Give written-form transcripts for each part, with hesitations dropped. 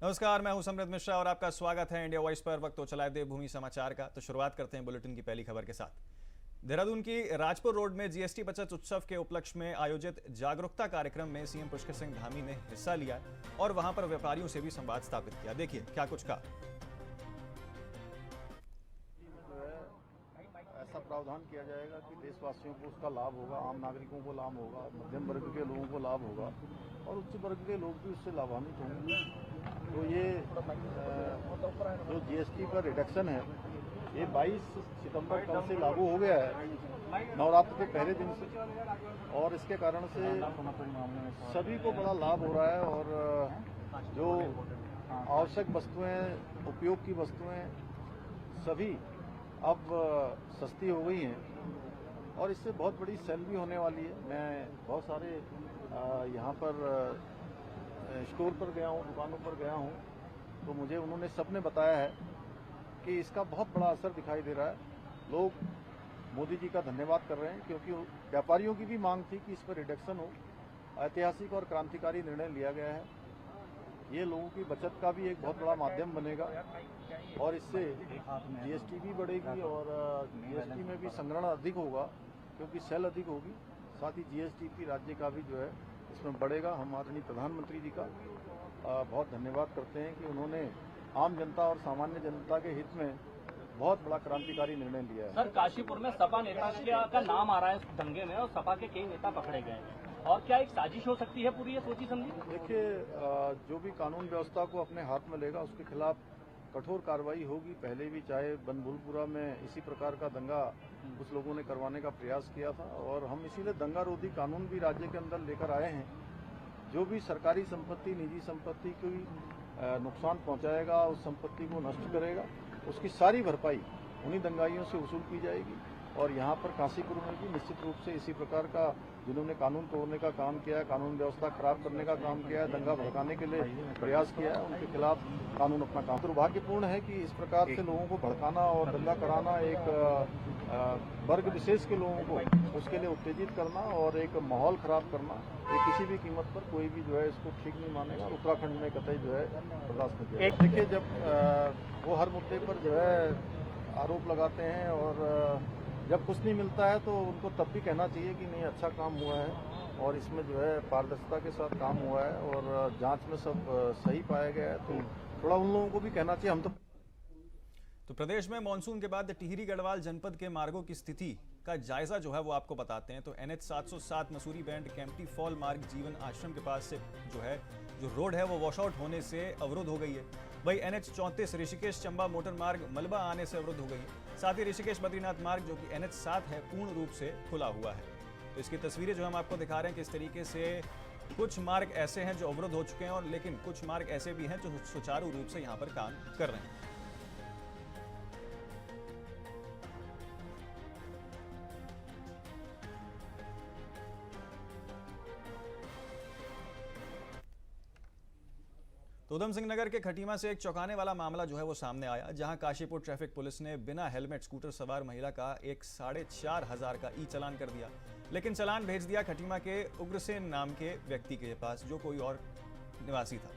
नमस्कार, मैं हूं समृद्ध मिश्रा और आपका स्वागत है इंडिया वॉइस पर। वक्त तो चला है देवभूमि समाचार का। तो शुरुआत करते हैं बुलेटिन की पहली खबर के साथ। देहरादून की राजपुर रोड में जीएसटी बचत उत्सव के उपलक्ष्य में आयोजित जागरूकता कार्यक्रम में सीएम पुष्कर सिंह धामी ने हिस्सा लिया और वहां पर व्यापारियों से भी संवाद स्थापित किया। देखिए क्या कुछ कहा। ऐसा प्रावधान किया जाएगा कि देशवासियों को उसका लाभ होगा, आम नागरिकों को लाभ होगा, मध्यम वर्ग के लोगों को लाभ होगा और उच्च वर्ग के लोग भी उससे लाभान्वित होंगे। तो ये जो जीएसटी पर रिडक्शन है ये 22 सितंबर कल से लागू हो गया है, नवरात्र के पहले दिन से, और इसके कारण से सभी को बड़ा लाभ हो रहा है। और जो आवश्यक वस्तुएं, उपयोग की वस्तुएं सभी अब सस्ती हो गई हैं और इससे बहुत बड़ी सेल भी होने वाली है। मैं बहुत सारे यहाँ पर स्टोर पर गया हूँ, दुकानों पर गया हूँ, तो मुझे उन्होंने सबने बताया है कि इसका बहुत बड़ा असर दिखाई दे रहा है। लोग मोदी जी का धन्यवाद कर रहे हैं क्योंकि व्यापारियों की भी मांग थी कि इस पर रिडक्शन हो। ऐतिहासिक और क्रांतिकारी निर्णय लिया गया है। ये लोगों की बचत का भी एक बहुत बड़ा माध्यम बनेगा और इससे जीएसटी भी बढ़ेगी और जीएसटी में भी संग्रहण अधिक होगा क्योंकि सेल अधिक होगी। साथ ही जीएसटी राज्य का भी जो है इसमें बढ़ेगा। हम आदरणीय प्रधानमंत्री जी का बहुत धन्यवाद करते हैं कि उन्होंने आम जनता और सामान्य जनता के हित में बहुत बड़ा क्रांतिकारी निर्णय लिया है। सर, काशीपुर में सपा नेता का नाम आ रहा है इस दंगे में और सपा के कई नेता पकड़े गए हैं, और क्या एक साजिश हो सकती है पूरी, ये सोची समझी? देखिए, जो भी कानून व्यवस्था को अपने हाथ में लेगा उसके खिलाफ कठोर कार्रवाई होगी। पहले भी चाहे बनभूलपुरा में इसी प्रकार का दंगा कुछ लोगों ने करवाने का प्रयास किया था और हम इसीलिए दंगा रोधी कानून भी राज्य के अंदर लेकर आए हैं। जो भी सरकारी संपत्ति, निजी संपत्ति को नुकसान पहुंचाएगा, उस संपत्ति को नष्ट करेगा, उसकी सारी भरपाई उन्हीं दंगाइयों से वसूल की जाएगी। और यहाँ पर काशीपुर में भी निश्चित रूप से इसी प्रकार का जिन्होंने कानून तोड़ने का काम किया है, कानून व्यवस्था खराब करने का काम किया है, दंगा भड़काने के लिए प्रयास किया है, उनके खिलाफ कानून अपना काम। दुर्भाग्यपूर्ण है कि इस प्रकार से लोगों को भड़काना और दंगा कराना, एक वर्ग विशेष के लोगों को उसके लिए उत्तेजित करना और एक माहौल खराब करना, ये किसी भी कीमत पर कोई भी जो है इसको ठीक नहीं मानेगा। उत्तराखंड में कतई जो है बर्दाश्त नहीं किया। देखिए, जब वो हर मुद्दे पर जो है आरोप लगाते हैं और जब कुछ नहीं मिलता है तो उनको तब भी कहना चाहिए कि नहीं, अच्छा काम हुआ है और इसमें जो है पारदर्शिता के साथ काम हुआ है और जांच में सब सही पाया गया है, तो थोड़ा उन लोगों को भी कहना चाहिए। हम तो प्रदेश में मानसून के बाद टिहरी गढ़वाल जनपद के मार्गों की स्थिति का जायजा जो है वो आपको बताते हैं। तो NH 707 Mussoorie band Kempty fall मार्ग जीवन आश्रम के पास से जो रोड है वो वॉशआउट होने से अवरुद्ध हो गई है। वही NH 34 ऋषिकेश चंबा मोटर मार्ग मलबा आने से अवरुद्ध हो गई है। साथ ही ऋषिकेश बद्रीनाथ मार्ग जो कि NH 7 है पूर्ण रूप से खुला हुआ है। तो इसकी तस्वीरें जो हम आपको दिखा रहे हैं किस तरीके से कुछ मार्ग ऐसे हैं जो अवरुद्ध हो चुके हैं और लेकिन कुछ मार्ग ऐसे भी हैं जो सुचारू रूप से यहाँ पर काम कर रहे हैं। तो उधम सिंह नगर के खटीमा से एक चौंकाने वाला मामला जो है वो सामने आया, जहां काशीपुर ट्रैफिक पुलिस ने बिना हेलमेट स्कूटर सवार महिला का एक 4,500 का ई चालान कर दिया, लेकिन चालान भेज दिया खटीमा के उग्रसेन नाम के व्यक्ति के पास जो कोई और निवासी था।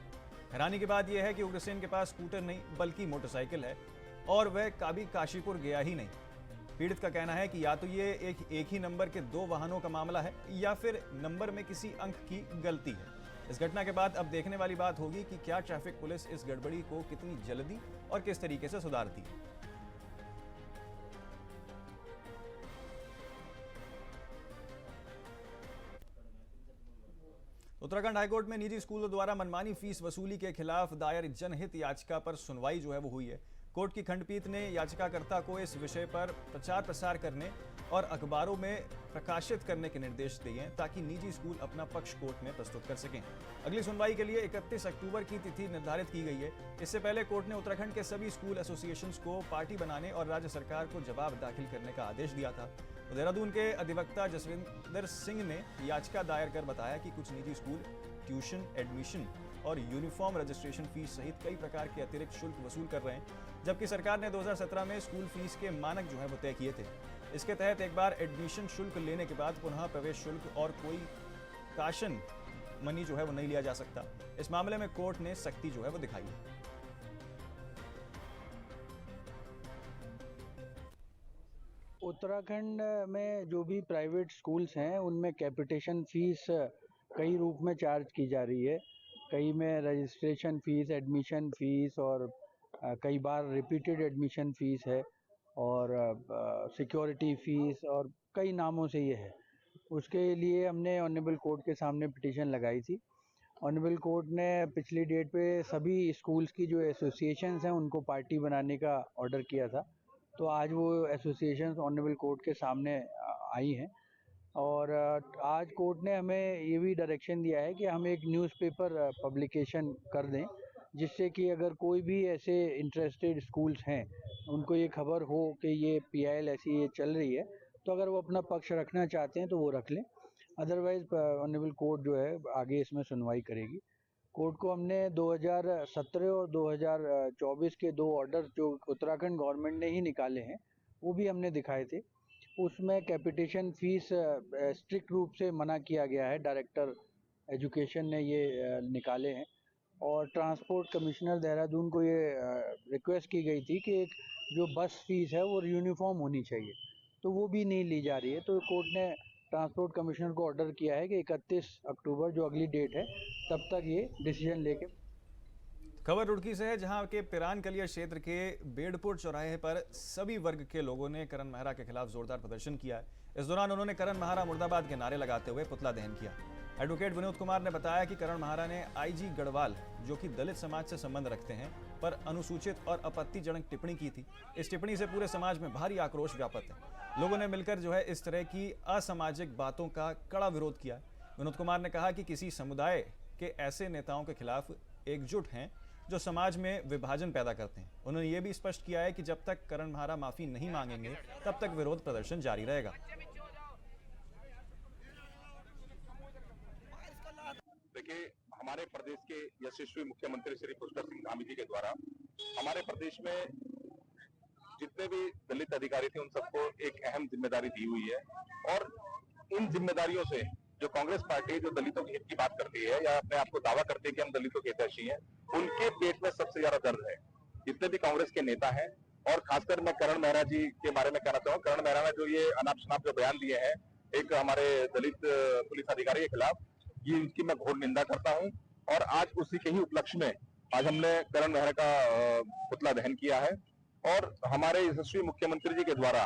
हैरानी की बात यह है कि उग्रसेन के पास स्कूटर नहीं बल्कि मोटरसाइकिल है और वह कभी काशीपुर गया ही नहीं। पीड़ित का कहना है कि या तो ये एक ही नंबर के 2 वाहनों का मामला है या फिर नंबर में किसी अंक की गलती है। इस घटना के बाद अब देखने वाली बात होगी कि क्या ट्रैफिक पुलिस इस गड़बड़ी को कितनी जल्दी और किस तरीके से सुधारती है। उत्तराखंड हाईकोर्ट में निजी स्कूलों द्वारा मनमानी फीस वसूली के खिलाफ दायर जनहित याचिका पर सुनवाई जो है वो हुई है। कोर्ट की खंडपीठ ने याचिकाकर्ता को इस विषय पर प्रचार प्रसार करने और अखबारों में प्रकाशित करने के निर्देश दिए हैं ताकि निजी स्कूल अपना पक्ष कोर्ट में प्रस्तुत कर सकें। अगली सुनवाई के लिए 31 अक्टूबर की तिथि निर्धारित की गई है। इससे पहले कोर्ट ने उत्तराखंड के सभी स्कूल एसोसिएशंस को पार्टी बनाने और राज्य सरकार को जवाब दाखिल करने का आदेश दिया था। तो देहरादून के अधिवक्ता जसविंदर सिंह ने याचिका दायर कर बताया कि कुछ निजी स्कूल ट्यूशन, एडमिशन और यूनिफॉर्म रजिस्ट्रेशन फीस सहित कई प्रकार के अतिरिक्त शुल्क वसूल कर रहे हैं, जबकि सरकार ने 2017 में स्कूल फीस के मानक जो है वो तय किए थे। इसके तहत एक बार एडमिशन शुल्क लेने के बाद पुनः प्रवेश शुल्क और कोई काशन मनी जो है वो नहीं लिया जा सकता। इस मामले में कोर्ट ने सख्ती जो है वो दिखाई है। उत्तराखंड में जो भी प्राइवेट स्कूल्स हैं उनमें कैपिटेशन फीस कई रूप में चार्ज की जा रही है। कई में रजिस्ट्रेशन फीस, एडमिशन फीस और कई बार रिपीटेड एडमिशन फीस है और सिक्योरिटी फीस और कई नामों से ये है। उसके लिए हमने ऑनरेबल कोर्ट के सामने पिटीशन लगाई थी। ऑनरेबल कोर्ट ने पिछली डेट पे सभी स्कूल्स की जो एसोसिएशंस हैं उनको पार्टी बनाने का ऑर्डर किया था। तो आज वो एसोसिएशंस ऑनरेबल कोर्ट के सामने आई हैं और आज कोर्ट ने हमें ये भी डायरेक्शन दिया है कि हम एक न्यूज़पेपर पब्लिकेशन कर दें, जिससे कि अगर कोई भी ऐसे इंटरेस्टेड स्कूल्स हैं उनको ये खबर हो कि ये PIL ऐसी ये चल रही है, तो अगर वो अपना पक्ष रखना चाहते हैं तो वो रख लें। अदरवाइज ऑनरेबल कोर्ट जो है आगे इसमें सुनवाई करेगी। कोर्ट को हमने 2017 और 2024 के 2 ऑर्डर जो उत्तराखंड गवर्नमेंट ने ही निकाले हैं वो भी हमने दिखाए थे। उसमें कैपिटेशन फीस स्ट्रिक्ट रूप से मना किया गया है। डायरेक्टर एजुकेशन ने ये निकाले हैं और ट्रांसपोर्ट कमिश्नर देहरादून को ये रिक्वेस्ट की गई थी कि एक जो बस फीस है वो यूनिफॉर्म होनी चाहिए, तो वो भी नहीं ली जा रही है। तो कोर्ट ने ट्रांसपोर्ट कमिश्नर को ऑर्डर किया है कि 31 अक्टूबर जो अगली डेट है तब तक ये डिसीजन लेके। खबर रुड़की से है, जहां के पिरानकलिया क्षेत्र के बेड़पुर चौराहे पर सभी वर्ग के लोगों ने करण मेहरा के खिलाफ जोरदार प्रदर्शन किया है। इस दौरान उन्होंने करण मेहरा मुर्दाबाद के नारे लगाते हुए पुतला दहन किया। एडवोकेट विनोद कुमार ने बताया कि करण मेहरा ने IG गढ़वाल, जो कि दलित समाज से संबंध रखते हैं, पर अनुसूचित और आपत्तिजनक टिप्पणी की थी। इस टिप्पणी से पूरे समाज में भारी आक्रोश व्याप्त है। लोगों ने मिलकर जो है इस तरह की असामाजिक बातों का कड़ा विरोध किया। विनोद कुमार ने कहा कि किसी समुदाय के ऐसे नेताओं के खिलाफ एकजुट हैं जो समाज में विभाजन पैदा करते हैं। उन्होंने ये भी स्पष्ट किया है कि जब तक करण मेहरा माफी नहीं मांगेंगे तब तक विरोध प्रदर्शन जारी रहेगा। देखिए, हमारे प्रदेश के यशस्वी मुख्यमंत्री श्री पुष्कर सिंह धामी जी के द्वारा हमारे प्रदेश में जितने भी दलित अधिकारी थे उन सबको एक अहम जिम्मेदारी दी हुई है और इन जिम्मेदारियों से जो कांग्रेस पार्टी जो दलितों के हित की बात करती है या अपने आप को दावा करती है कि हम दलितों के हितैषी हैं, उनके पेट में सबसे ज्यादा दर्द है। जितने भी कांग्रेस के नेता हैं और खासकर मैं करण मेहरा जी के बारे में कहना चाहूँ, करण मेहरा ने जो ये अनाप शनाप जो बयान दिए हैं एक हमारे दलित पुलिस अधिकारी के खिलाफ, ये इसकी मैं घोर निंदा करता हूं और आज उसी के ही उपलक्ष्य में आज हमने करण मेहरा का पुतला दहन किया है। और हमारे यशस्वी मुख्यमंत्री जी के द्वारा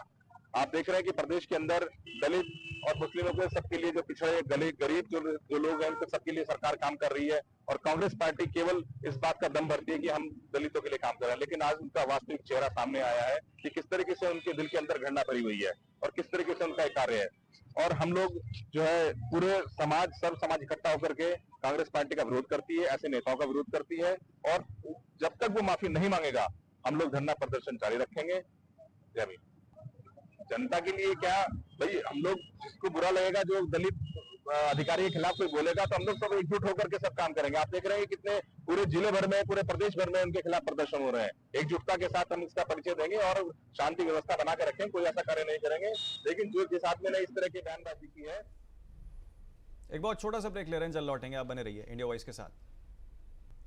आप देख रहे हैं कि प्रदेश के अंदर दलित और मुस्लिमों के सबके लिए जो पिछड़े गरीब जो लोग हैं उनके सबके लिए सरकार काम कर रही है और कांग्रेस पार्टी केवल इस बात का दम भरती है कि हम दलितों के लिए काम कर रहे हैं। लेकिन आज उनका वास्तविक चेहरा सामने आया है कि किस तरीके से उनके दिल के अंदर घृणा भरी हुई है और किस तरीके से उनका एक कार्य है। और हम लोग जो है पूरे समाज, सब समाज इकट्ठा होकर के कांग्रेस पार्टी का विरोध करती है, ऐसे नेताओं का विरोध करती है और जब तक वो माफी नहीं मांगेगा हम लोग धरना प्रदर्शन जारी रखेंगे। जय भीम। जनता के लिए क्या भाई, हम लोग जिसको बुरा लगेगा, जो दलित अधिकारी के खिलाफ कोई बोलेगा, तो हम लोग सब एकजुट होकर के सब काम करेंगे। आप देख रहे हैं कितने पूरे जिले भर में, पूरे प्रदेश भर में उनके खिलाफ प्रदर्शन हो रहे हैं। एकजुटता के साथ हम इसका परिचय देंगे और शांति व्यवस्था बना के रखेंगे, कोई ऐसा कार्य नहीं करेंगे। लेकिन जो जिस आदमी ने इस तरह की बयानबाजी की है। एक बहुत छोटा सा ब्रेक ले रहे हैं, जल्द लौटेंगे, आप बने रहिए इंडिया वॉइस के साथ।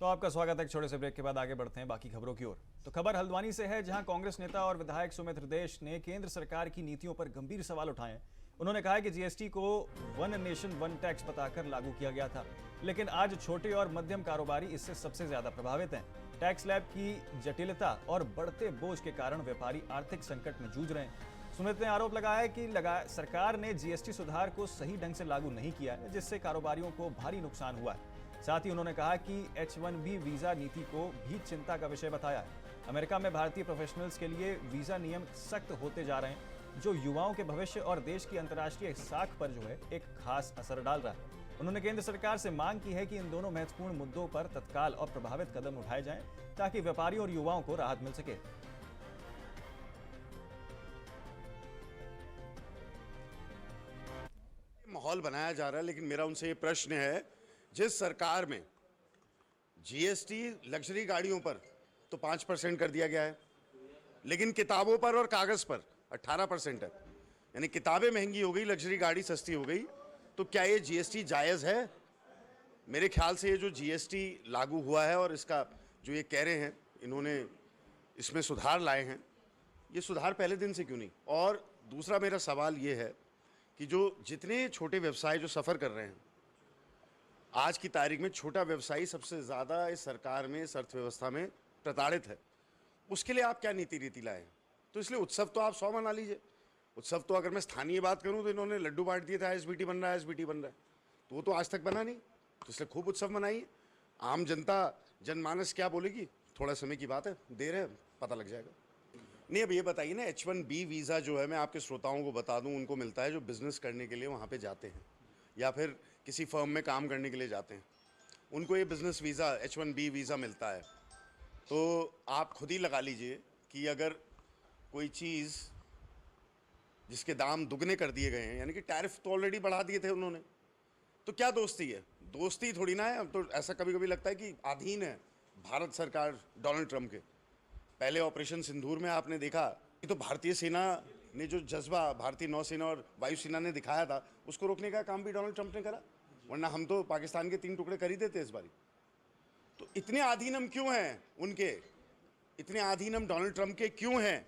तो आपका स्वागत है। छोटे से ब्रेक के बाद आगे बढ़ते हैं बाकी खबरों की ओर। तो खबर हल्द्वानी से है, जहां कांग्रेस नेता और विधायक सुमित्र देश ने केंद्र सरकार की नीतियों पर गंभीर सवाल उठाए हैं। उन्होंने कहा कि GST को वन नेशन वन टैक्स बताकर लागू किया गया था, लेकिन आज छोटे और मध्यम कारोबारी इससे सबसे ज्यादा प्रभावित हैं। टैक्स स्लैब की जटिलता और बढ़ते बोझ के कारण व्यापारी आर्थिक संकट में जूझ रहे हैं। सुमित ने आरोप लगाया कि सरकार ने GST सुधार को सही ढंग से लागू नहीं किया है, जिससे कारोबारियों को भारी नुकसान हुआ है। साथ ही उन्होंने कहा कि H1B वीजा नीति को भी चिंता का विषय बताया है। अमेरिका में भारतीय प्रोफेशनल्स के लिए वीजा नियम सख्त होते जा रहे हैं, जो युवाओं के भविष्य और देश की अंतर्राष्ट्रीय साख पर जो है एक खास असर डाल रहा है। उन्होंने केंद्र सरकार से मांग की है कि इन दोनों महत्वपूर्ण मुद्दों पर तत्काल और प्रभावित कदम उठाए जाएं, ताकि व्यापारियों और युवाओं को राहत मिल सके। माहौल बनाया जा रहा है, लेकिन मेरा उनसे ये प्रश्न है, जिस सरकार में GST लग्जरी गाड़ियों पर तो 5% कर दिया गया है, लेकिन किताबों पर और कागज़ पर 18% है, यानी किताबें महंगी हो गई, लग्जरी गाड़ी सस्ती हो गई, तो क्या ये GST जायज़ है? मेरे ख्याल से ये जो जीएसटी लागू हुआ है और इसका जो ये कह रहे हैं इन्होंने इसमें सुधार लाए हैं, ये सुधार पहले दिन से क्यों नहीं? और दूसरा मेरा सवाल ये है कि जो जितने छोटे व्यवसाय जो सफ़र कर रहे हैं, आज की तारीख में छोटा व्यवसायी सबसे ज़्यादा इस सरकार में, इस अर्थव्यवस्था में प्रताड़ित है, उसके लिए आप क्या नीति रीति लाए? तो इसलिए उत्सव तो आप 100 मना लीजिए। उत्सव तो अगर मैं स्थानीय बात करूं तो इन्होंने लड्डू बांट दिए थे, आईएसबीटी बन रहा है, आईएसबीटी बन रहा है, तो वो तो आज तक बना नहीं, तो इसलिए खूब उत्सव मनाइए। आम जनता, जनमानस क्या बोलेगी, थोड़ा समय की बात है, देर है, पता लग जाएगा। नहीं, अब ये बताइए ना, H1B वीज़ा जो है, मैं आपके श्रोताओं को बता दूं, उनको मिलता है जो बिज़नेस करने के लिए वहाँ पे जाते हैं या फिर किसी फर्म में काम करने के लिए जाते हैं, उनको ये बिज़नेस वीज़ा H1B वीज़ा मिलता है। तो आप खुद ही लगा लीजिए कि अगर कोई चीज़ जिसके दाम दुगने कर दिए गए हैं, यानी कि टैरिफ तो ऑलरेडी बढ़ा दिए थे उन्होंने, तो क्या दोस्ती है? दोस्ती थोड़ी ना है। अब तो ऐसा कभी कभी लगता है कि अधीन है भारत सरकार डोनाल्ड ट्रंप के। पहले ऑपरेशन सिंदूर में आपने देखा कि तो भारतीय सेना ने जो जज्बा भारतीय नौसेना और वायुसेना ने दिखाया था, उसको रोकने का काम भी डोनाल्ड ट्रंप ने करा, वरना हम तो पाकिस्तान के 3 टुकड़े कर ही देते इस बारी। तो इतने अधीन हम क्यों हैं उनके, इतने अधीन हम डोनाल्ड ट्रंप के क्यों हैं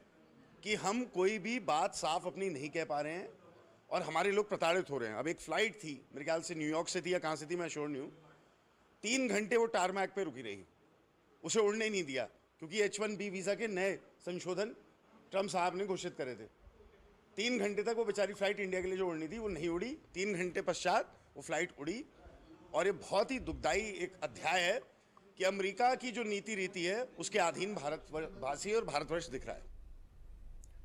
कि हम कोई भी बात साफ अपनी नहीं कह पा रहे हैं और हमारे लोग प्रताड़ित हो रहे हैं? अब एक फ़्लाइट थी, मेरे ख्याल से न्यूयॉर्क से थी या कहाँ से थी, मैं श्योर नहीं हूँ, 3 घंटे वो टारमैक पे रुकी रही, उसे उड़ने नहीं दिया, क्योंकि H1B वीज़ा के नए संशोधन ट्रंप साहब ने घोषित करे थे। 3 घंटे तक वो बेचारी फ्लाइट इंडिया के लिए जो उड़नी थी वो नहीं उड़ी, 3 घंटे पश्चात वो फ्लाइट उड़ी। और ये बहुत ही दुखदाई एक अध्याय है कि अमेरिका की जो नीति रीति है उसके अधीन भारतवासी और भारतवर्ष दिख रहा है।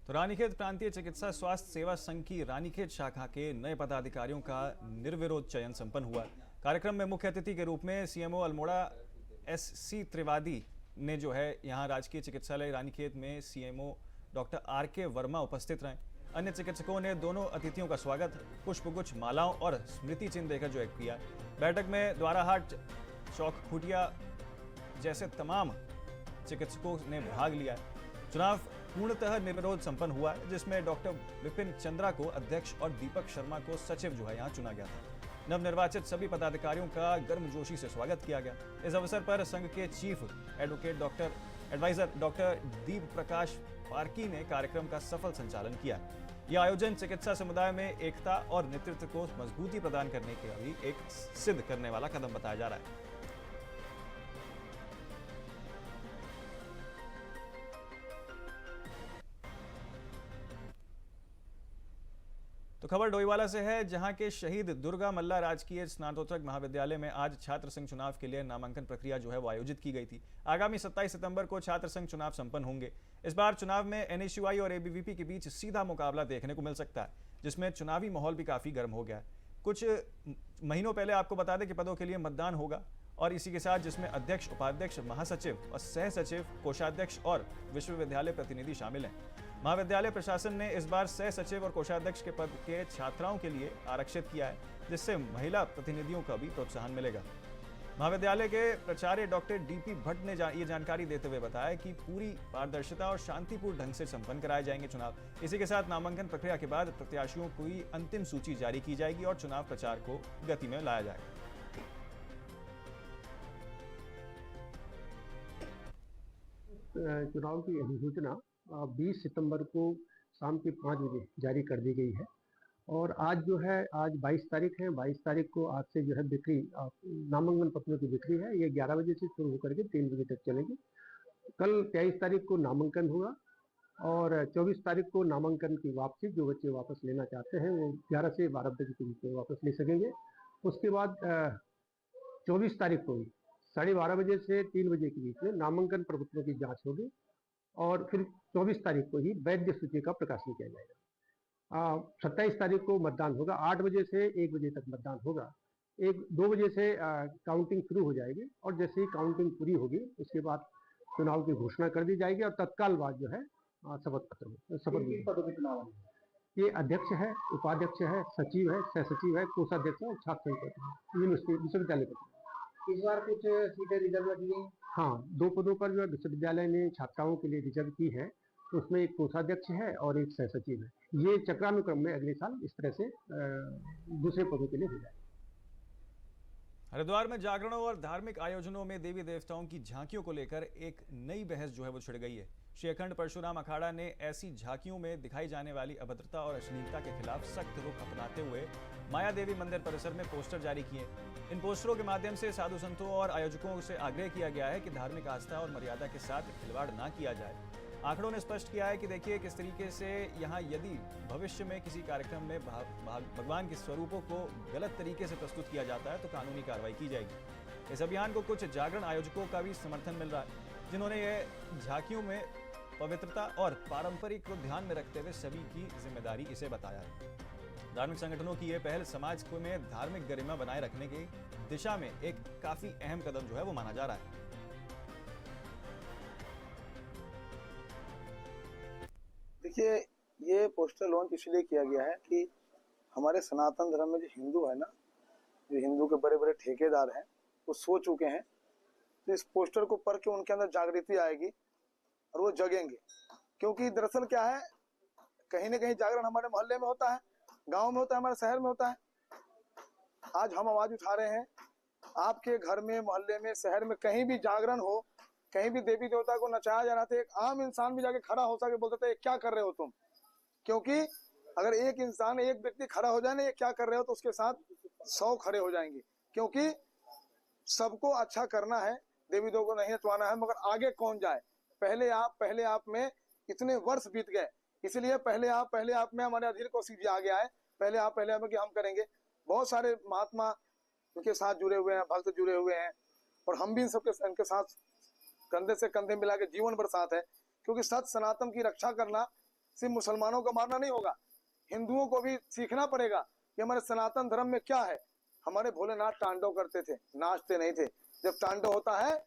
तो रानीखेत प्रांतीय चिकित्सा स्वास्थ्य सेवा संघ की रानीखेत शाखा के नए पदाधिकारियों का निर्विरोध चयन संपन्न हुआ। कार्यक्रम में मुख्य अतिथि के रूप में सीएमओ अल्मोड़ा SC त्रिवादी ने जो है यहाँ राजकीय चिकित्सालय रानीखेत में सीएमओ डॉक्टर RK वर्मा उपस्थित रहे। अन्य चिकित्सकों ने दोनों अतिथियों का स्वागत पुष्पगुच्छ, मालाओं और स्मृति चिन्ह देकर जो है किया। बैठक में द्वाराहाट, चौक खुटिया जैसे तमाम चिकित्सकों ने भाग लिया। चुनाव पूर्णतः निर्विरोध संपन्न हुआ, जिसमें डॉक्टर विपिन चंद्रा को अध्यक्ष और दीपक शर्मा को सचिव जो है यहाँ चुना गया था। नवनिर्वाचित सभी पदाधिकारियों का गर्मजोशी से स्वागत किया गया। इस अवसर पर संघ के चीफ एडवाइजर डॉक्टर दीप प्रकाश पार्की ने कार्यक्रम का सफल संचालन किया। यह आयोजन चिकित्सा समुदाय में एकता और नेतृत्व को मजबूती प्रदान करने के लिए एक सिद्ध करने वाला कदम बताया जा रहा है। तो खबर डोईवाला से है, जहां के शहीद दुर्गा मल्ला राजकीय स्नातकोत्तर महाविद्यालय में आज छात्र संघ चुनाव के लिए नामांकन प्रक्रिया जो है वो आयोजित की गई थी। आगामी 27 सितंबर को छात्र संघ चुनाव संपन्न होंगे। इस बार चुनाव में NSUI और ABVP के बीच सीधा मुकाबला देखने को मिल सकता है, जिसमें चुनावी माहौल भी काफी गर्म हो गया है। कुछ महीनों पहले आपको बता दें कि पदों के लिए मतदान होगा, और इसी के साथ जिसमें अध्यक्ष, उपाध्यक्ष, महासचिव और सह सचिव, कोषाध्यक्ष और विश्वविद्यालय प्रतिनिधि शामिल हैं। महाविद्यालय प्रशासन ने इस बार सह सचिव और कोषाध्यक्ष के पद के छात्राओं के लिए आरक्षित किया है, जिससे महिला प्रतिनिधियों का भी प्रोत्साहन मिलेगा। महाविद्यालय के प्राचार्य डॉक्टर DP भट्ट ने ये जानकारी देते हुए बताया कि पूरी पारदर्शिता और शांतिपूर्ण ढंग से संपन्न कराए जाएंगे चुनाव। इसी के साथ नामांकन प्रक्रिया के बाद प्रत्याशियों की अंतिम सूची जारी की जाएगी और चुनाव प्रचार को गति में लाया जाएगा। चुनाव की अधिसूचना 20 सितंबर को शाम के 5 बजे जारी कर दी गई है, और आज जो है, आज 22 तारीख है, 22 तारीख को आज से जो है बिक्री, नामांकन पत्रों की बिक्री है, ये 11 बजे से शुरू होकर के 3 बजे तक चलेगी। कल 23 तारीख को नामांकन होगा और 24 तारीख को नामांकन की वापसी, जो बच्चे वापस लेना चाहते हैं वो 11 से 12 बजे के बीच में वापस ले सकेंगे। उसके बाद 24 तारीख को 12:30 बजे से 3 बजे के बीच में नामांकन प्रपत्रों की जाँच होगी, और फिर 24 तारीख को ही वैध सूची का प्रकाशन किया जाएगा। 27 तारीख को मतदान होगा, 8 बजे से 1 बजे तक मतदान होगा। 2 बजे से काउंटिंग शुरू हो जाएगी, और जैसे ही काउंटिंग पूरी होगी उसके बाद चुनाव की घोषणा कर दी जाएगी, और तत्काल बाद जो है शपथ पदों के चुनाव होंगे। ये अध्यक्ष है, उपाध्यक्ष है, सचिव है, सह सचिव है, कोषाध्यक्ष है और छात्र संघ विश्वविद्यालय का। इस बार कुछ सीटें रिजर्व की गई। हाँ, 2 पदों पर जो है विश्वविद्यालय ने छात्राओं के लिए रिजर्व की है, तो उसमें एक कोषाध्यक्ष है और एक सह सचिव है। ये चक्रानुक्रम में अगले साल इस तरह से दूसरे पदों के लिए हो जाएगा। हरिद्वार में जागरणों और धार्मिक आयोजनों में देवी देवताओं की झांकियों को लेकर एक नई बहस जो है वो छिड़ गई है। श्री अखंड परशुराम अखाड़ा ने ऐसी झांकियों में दिखाई जाने वाली अभद्रता और अश्लीलता के खिलाफ सख्त रुख अपनाते हुए माया देवी मंदिर परिसर में पोस्टर जारी किए। इन पोस्टरों के माध्यम से साधु संतों और आयोजकों से आग्रह किया गया है कि धार्मिक आस्था और मर्यादा के साथ खिलवाड़ ना किया जाए। आंकड़ों ने स्पष्ट किया है कि देखिए किस तरीके से यहाँ यदि भविष्य में किसी कार्यक्रम में भगवान के स्वरूपों को गलत तरीके से प्रस्तुत किया जाता है तो कानूनी कार्रवाई की जाएगी। इस अभियान को कुछ जागरण आयोजकों का भी समर्थन मिल रहा है, जिन्होंने यह झांकियों में पवित्रता और पारंपरिक को ध्यान में रखते हुए सभी की जिम्मेदारी इसे बताया है। धार्मिक संगठनों की यह पहल समाज में धार्मिक गरिमा बनाए रखने की दिशा में एक काफी अहम कदम जो है वो माना जा रहा है। देखिए, ये पोस्टर लॉन्च इसलिए किया गया है कि हमारे सनातन धर्म में जो हिंदू है ना, जो हिंदू के बड़े बड़े ठेकेदार हैं, वो सो चुके हैं। तो इस पोस्टर को पढ़ के उनके अंदर जागृति आएगी और वो जगेंगे। क्योंकि दरअसल क्या है, कहीं ना कहीं जागरण हमारे मोहल्ले में होता है, गांव में होता है, हमारे शहर में होता है। आज हम आवाज उठा रहे हैं, आपके घर में, मोहल्ले में, शहर में कहीं भी जागरण हो, कहीं भी देवी देवता को नचाया जा रहा था, एक आम इंसान भी जाके खड़ा हो सके बोलता था ये क्या कर रहे हो तुम। क्योंकि अगर एक इंसान, एक व्यक्ति खड़ा हो जाए ना ये क्या कर रहे हो, तो उसके साथ 100 खड़े हो जाएंगे। क्योंकि सबको अच्छा करना है, देवी देवता को नहीं नचवाना है, मगर आगे कौन जाए। पहले आप में इतने वर्ष बीत गए, इसलिए पहले आप में हमारे अधीर को सीधे आ गया है। पहले आप में कि हम करेंगे। बहुत सारे महात्मा उनके साथ जुड़े हुए हैं, भक्त जुड़े हुए हैं, और हम भी इनके साथ कंधे से कंधे मिला के जीवन भर साथ है। क्योंकि सत्य सनातन की रक्षा करना सिर्फ मुसलमानों को मारना नहीं होगा, हिंदुओं को भी सीखना पड़ेगा कि हमारे सनातन धर्म में क्या है। हमारे भोलेनाथ तांडव करते थे, नाचते नहीं थे। जब तांडव होता है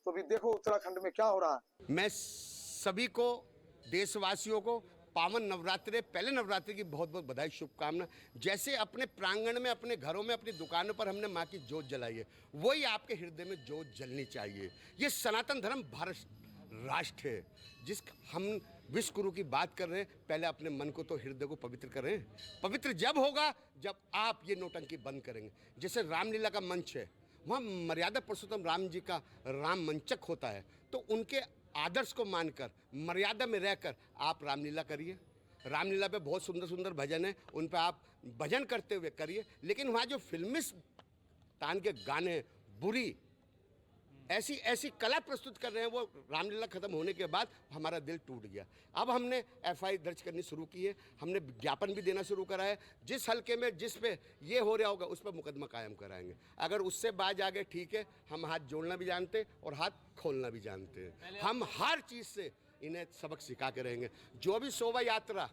तो भी देखो उत्तराखंड में क्या हो रहा है। मैं सभी को, देशवासियों को पावन नवरात्रि, पहले नवरात्रि की बहुत बहुत बधाई, शुभकामना। जैसे अपने प्रांगण में, अपने घरों में, अपनी दुकानों पर हमने माँ की जोत जलाई है, वही आपके हृदय में जोत जलनी चाहिए। ये सनातन धर्म भारत राष्ट्र है, जिस हम विश्व गुरु की बात कर रहे हैं। पहले अपने मन को तो, हृदय को पवित्र करें। पवित्र जब होगा जब आप ये नौटंकी बंद करेंगे। जैसे रामलीला का मंच है, वहाँ मर्यादा पुरुषोत्तम राम जी का राम मंचक होता है, तो उनके आदर्श को मानकर, मर्यादा में रहकर आप रामलीला करिए। रामलीला पे बहुत सुंदर सुंदर भजन है, उन पे आप भजन करते हुए करिए। लेकिन वहाँ जो फिल्मिस्तान के गाने, बुरी ऐसी कला प्रस्तुत कर रहे हैं, वो रामलीला खत्म होने के बाद हमारा दिल टूट गया। अब हमने FI दर्ज करनी शुरू की है, हमने विज्ञापन भी देना शुरू करा है। जिस हल्के में जिस पे ये हो रहा होगा उस पर मुकदमा कायम कराएंगे। अगर उससे बाज आ गए ठीक है, हम हाथ जोड़ना भी जानते हैं और हाथ खोलना भी जानते हैं। हम हर चीज़ से इन्हें सबक सिखा के रहेंगे। जो भी शोभा यात्रा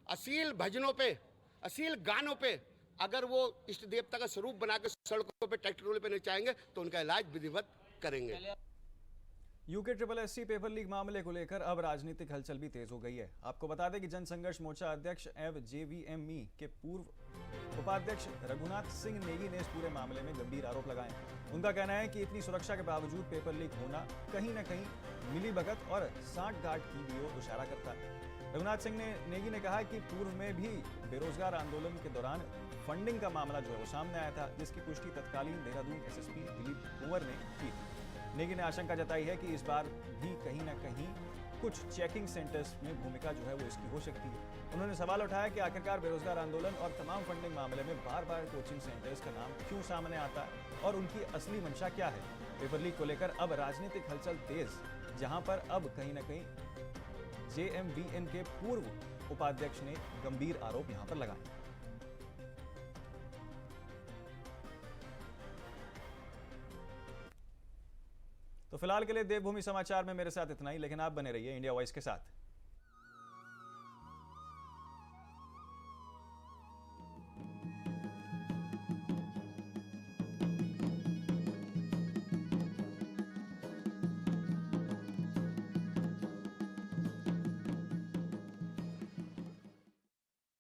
अश्लील भजनों पे, अश्लील गानों पे अगर वो इष्ट देवता का स्वरूप बना के सड़कों पे, ट्रैक्टरों पे नचाएंगे तो उनका इलाज विधिवत करेंगे। यूके SSSC पेपर लीक मामले को लेकर अब राजनीतिक हलचल भी तेज हो गई है। आपको बता दें कि जनसंघर्ष मोर्चा अध्यक्ष एवं JVME के पूर्व उपाध्यक्ष रघुनाथ सिंह नेगी ने इस पूरे मामले में गंभीर आरोप लगाए। उनका कहना है कि इतनी सुरक्षा के बावजूद पेपर लीक होना कहीं न कहीं मिलीभगत और सांठ-गांठ की भी ओर इशारा करता है। रघुनाथ सिंह नेगी ने कहा कि पूर्व में भी बेरोजगार आंदोलन के दौरान फंडिंग का मामला जो है वो सामने आया था, जिसकी पुष्टि तत्कालीन देहरादून SSP दिलीप कुंवर ने की थी। नेगी ने आशंका जताई है कि इस बार भी कहीं न कहीं कुछ चेकिंग सेंटर्स में भूमिका जो है वो इसकी हो सकती है। उन्होंने सवाल उठाया कि आखिरकार बेरोजगार आंदोलन और तमाम फंडिंग मामले में बार बार कोचिंग सेंटर्स का नाम क्यों सामने आता है और उनकी असली मंशा क्या है। पेपर लीक को लेकर अब राजनीतिक हलचल तेज, जहां पर अब कहीं न कहीं JMVN के पूर्व उपाध्यक्ष ने गंभीर आरोप यहां पर लगाए। तो फिलहाल के लिए देवभूमि समाचार में मेरे साथ इतना ही, लेकिन आप बने रहिए इंडिया वॉइस के साथ।